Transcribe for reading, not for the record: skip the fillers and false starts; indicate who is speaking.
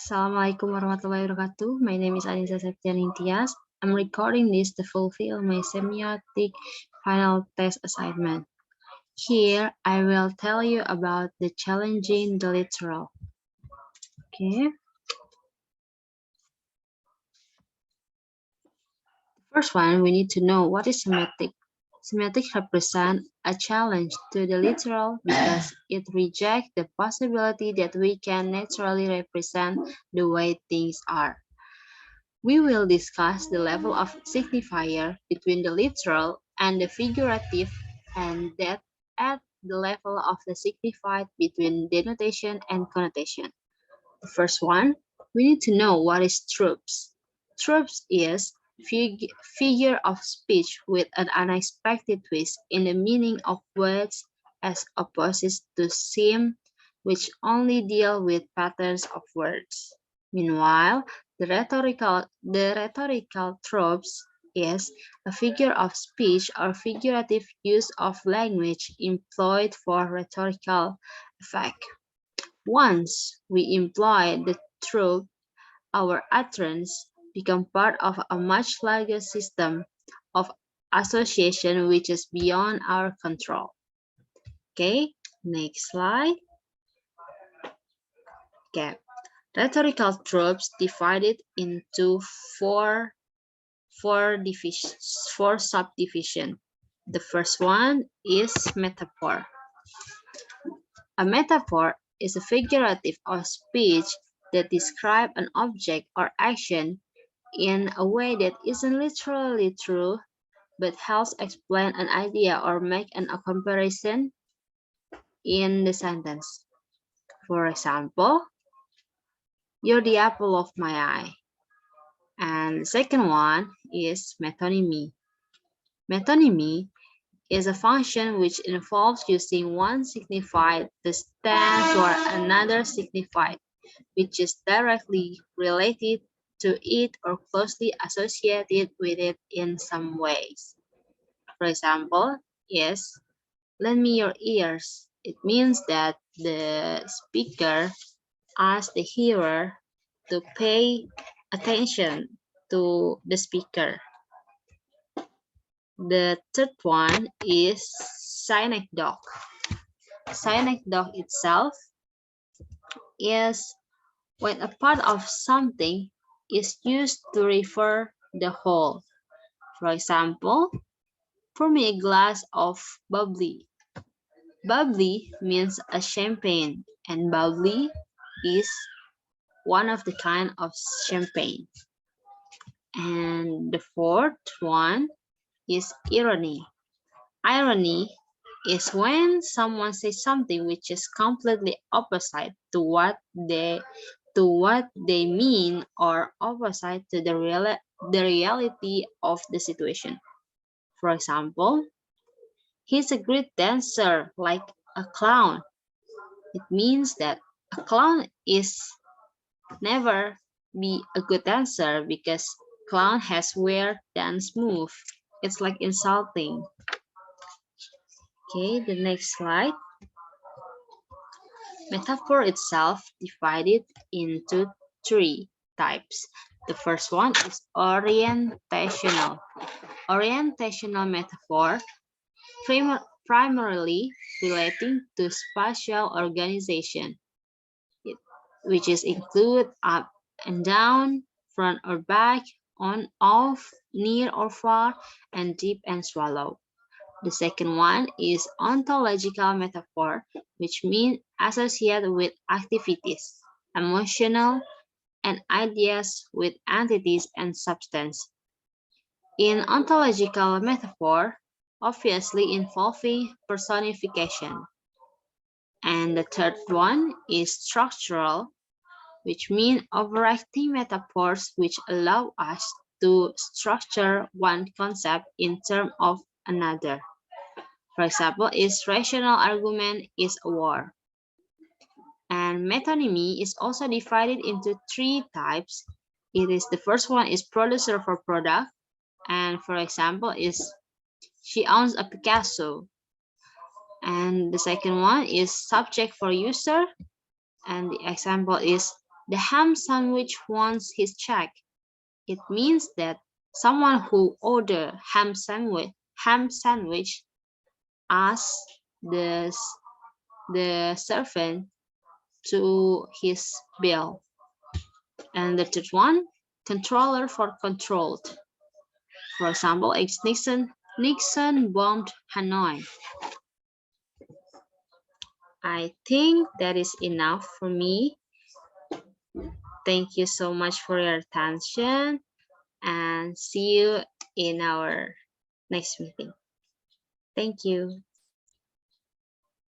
Speaker 1: Assalamualaikum warahmatullahi wabarakatuh. My name is Annisa Septianingtyas. I'm recording this to fulfill my semiotic final test assignment. Here, I will tell you about the challenging the literal. Okay. First one, we need to know what is semiotic. Semiotics represent a challenge to the literal because it rejects the possibility that we can naturally represent the way things are. We will discuss the level of signifier between the literal and the figurative, and that at the level of the signified between denotation and connotation. The first one, we need to know what is tropes. Tropes is figure of speech with an unexpected twist in the meaning of words as opposed to seem, which only deal with patterns of words. Meanwhile, the rhetorical tropes is a figure of speech or figurative use of language employed for rhetorical effect. Once we employ the trope, our utterance become part of a much larger system of association which is beyond our control. Okay, next slide. Okay, rhetorical tropes divided into four subdivisions. The first one is metaphor. A metaphor is a figurative of speech that describes an object or action in a way that isn't literally true, but helps explain an idea or make a comparison in the sentence. For example, you're the apple of my eye. And the second one is metonymy. Metonymy is a function which involves using one signified to stand for another signified, which is directly related to it or closely associated with it in some ways. For example, yes, lend me your ears. It means that the speaker asks the hearer to pay attention to the speaker. The third one is synecdoche. Synecdoche itself is when a part of something is used to refer the whole. For example, pour me a glass of bubbly. Bubbly means a champagne, and bubbly is one of the kind of champagne. And the fourth one is irony. Irony is when someone says something which is completely opposite to what they mean or opposite to the reality of the situation. For example, he's a great dancer like a clown. It means that a clown is never be a good dancer because clown has weird dance move. It's like insulting. Okay, the next slide. Metaphor itself divided into three types. The first one is orientational. Orientational metaphor, primarily relating to spatial organization, which is include up and down, front or back, on, off, near or far, and deep and shallow. The second one is ontological metaphor, which means associated with activities, emotional, and ideas with entities and substance. In ontological metaphor, obviously involving personification. And the third one is structural, which means overacting metaphors which allow us to structure one concept in terms of another. For example, is rational argument is a war. And metonymy is also divided into three types. The first one is producer for product, and for example is she owns a Picasso. And the second one is subject for user, and the example is The ham sandwich wants his check. It means that someone who ordered ham sandwich asks the servant to his bill. And the third one, controller for controlled. For example, Nixon bombed Hanoi. I think that is enough for me. Thank you so much for your attention and see you in our next meeting. Thank you.